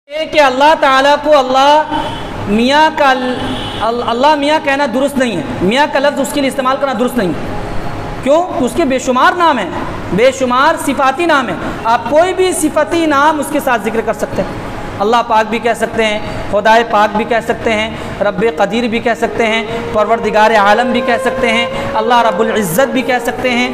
कि अल्लाह ताला को अल्लाह मियाँ कहना दुरुस्त नहीं है। मियाँ का लफ्ज़ उसके लिए इस्तेमाल करना दुरुस्त नहीं है। क्यों? उसके बेशुमार नाम हैं, बेशुमार सिफाती नाम है। आप कोई भी सिफाती नाम उसके साथ जिक्र कर सकते हैं। अल्लाह पाक भी कह सकते हैं, खुदाए पाक भी कह सकते हैं, रब्बे क़दीर भी कह सकते हैं, परवरदिगार आलम भी कह सकते हैं, अल्लाह रब्बुल इज़्ज़त भी कह सकते हैं,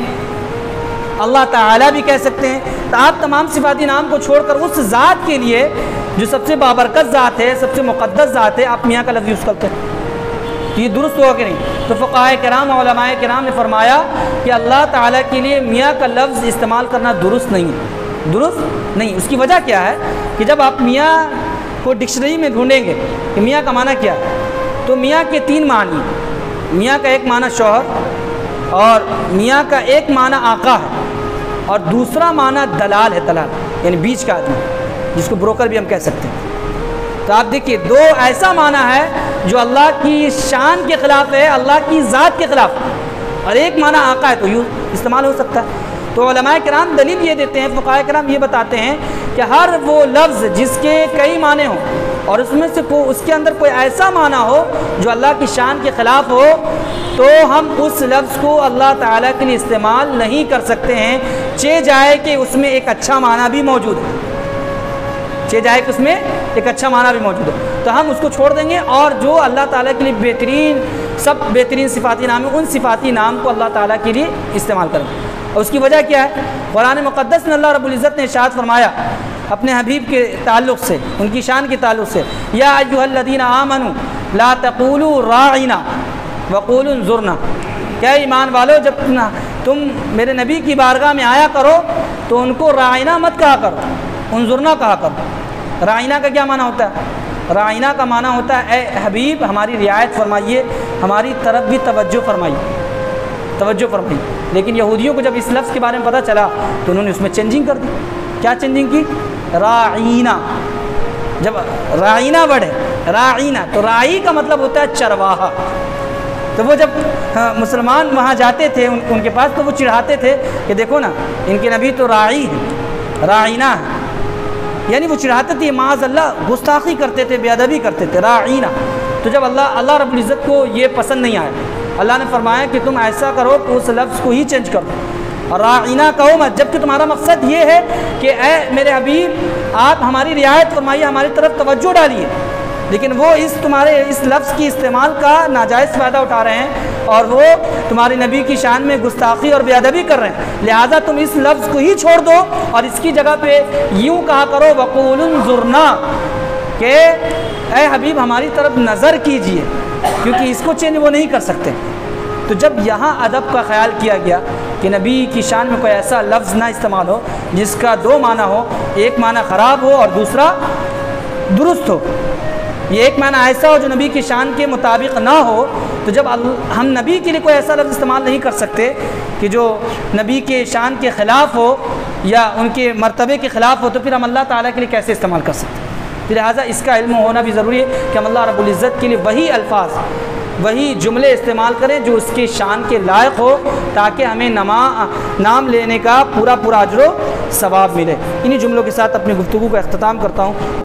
अल्लाह ताला भी कह सकते हैं। तो आप तमाम सिफाती नाम को छोड़कर उस ज़ात के लिए जो सबसे बाबरकत ज़ात है, सबसे मुक़द्दस ज़ात है, आप मियाँ का लफ्ज़ यूज़ करते हैं। तो ये दुरुस्त होगा कि नहीं? तो फ़ुक़हाए किराम और उलमाए किराम ने फरमाया कि अल्लाह ताला के लिए मियाँ का लफ्ज़ इस्तेमाल करना दुरुस्त नहीं है, दुरुस्त नहीं। उसकी वजह क्या है कि जब आप मियाँ को डिक्शनरी में ढूंढेंगे कि मियाँ का माना क्या है, तो मियाँ के तीन मानी। मियाँ का एक माना शौहर, और मियाँ का एक माना आका है, और दूसरा माना दलाल है, दलाल यानी बीच का आदमी, जिसको ब्रोकर भी हम कह सकते हैं। तो आप देखिए, दो ऐसा माना है जो अल्लाह की शान के ख़िलाफ़ है, अल्लाह की ज़ात के ख़िलाफ़, और एक माना आका है, तो यूँ इस्तेमाल हो सकता है। तो उलमाए किराम दलील ये देते हैं, फ़ुक़हाए किराम ये बताते हैं कि हर वो लफ्ज़ जिसके कई माने हों और उसमें से उसके अंदर कोई ऐसा माना हो जो अल्लाह की शान के ख़िलाफ़ हो, तो हम उस लफ्ज़ को अल्लाह ताला के लिए इस्तेमाल नहीं कर सकते हैं, चे जाए कि उसमें एक अच्छा माना भी मौजूद है, चे जाए कि उसमें एक अच्छा माना भी मौजूद है, तो हम उसको छोड़ देंगे। और जो अल्लाह ताला के लिए बेहतरीन, सब बेहतरीन सिफाती नाम है, उन सिफाती नाम को अल्लाह ताला के लिए इस्तेमाल करेंगे। और उसकी वजह क्या है? कुरान मुक़द्दस में अल्लाह रब्बुल इज़्ज़त ने इरशाद फरमाया अपने हबीब के ताल्लुक़ से, उनकी शान के ताल्लुक़ से, या अय्युहल्लज़ीना आमनू ला तक़ूलू राइना वक़ूलू ज़ुरना। क्या ईमान वालो, जब तुम मेरे नबी की बारगाह में आया करो तो उनको राइना मत कहा करो, उनजुरना कहा करो। राइना का क्या माना होता है? राइना का माना होता है, ए हबीब हमारी रियायत फरमाइए, हमारी तरफ भी तवज्जो फरमाइए, तवज्जो फरमाइए। लेकिन यहूदियों को जब इस लफ्ज़ के बारे में पता चला तो उन्होंने उसमें चेंजिंग कर दी। क्या चेंजिंग की? राइना। जब राइना वर्ड है, राइना, तो राई का मतलब होता है चरवाहा। तो वो जब मुसलमान वहाँ जाते थे उनके पास, तो वो चिढ़ाते थे कि देखो ना, इनके नबी तो राई है, राइना है, यानी वो चिढ़ाते थे, माज़अल्लाह गुस्ताखी करते थे, बेअदबी करते थे, राइना। तो जब अल्लाह रब्बुल इज़्ज़त को ये पसंद नहीं आया, अल्लाह ने फरमाया कि तुम ऐसा करो कि उस लफ्ज़ को ही चेंज करो और राइना कहो मत, जबकि तुम्हारा मकसद ये है कि ए मेरे हबीब आप हमारी रियायत फरमाइए, हमारी तरफ तवज्जो डालिए। लेकिन वो तुम्हारे इस लफ्ज़ की इस्तेमाल का नाजायज़ फ़ायदा उठा रहे हैं और वो तुम्हारे नबी की शान में गुस्ताखी और बेअदबी कर रहे हैं। लिहाजा तुम इस लफ्ज़ को ही छोड़ दो और इसकी जगह पे यूँ कहा करो वक़ूलुन ज़ुरना, कि ए हबीब हमारी तरफ नज़र कीजिए, क्योंकि इसको चेंज वो नहीं कर सकते। तो जब यहाँ अदब का ख्याल किया गया कि नबी की शान में कोई ऐसा लफ्ज़ ना इस्तेमाल हो जिसका दो माना हो, एक माना ख़राब हो और दूसरा दुरुस्त हो, ये एक माना ऐसा हो जो नबी की शान के मुताबिक ना हो, तो जब हम नबी के लिए कोई ऐसा लफ्ज़ इस्तेमाल नहीं कर सकते कि जो नबी के शान के ख़िलाफ़ हो या उनके मर्तबे के ख़िलाफ़ हो, तो फिर हम अल्लाह ताला के लिए कैसे इस्तेमाल कर सकते हैं? लिहाजा इसका इल्म होना भी ज़रूरी है कि हम अल्लाह रब्बुल इज़्ज़त के लिए वही अल्फाज, वही जुमले इस्तेमाल करें जो उसके शान के लायक हो, ताकि हमें नाम लेने का पूरा अजर व सवाब मिले। इन्हीं जुमलों के साथ अपनी गुफ्तगू का अख्तिताम करता हूँ।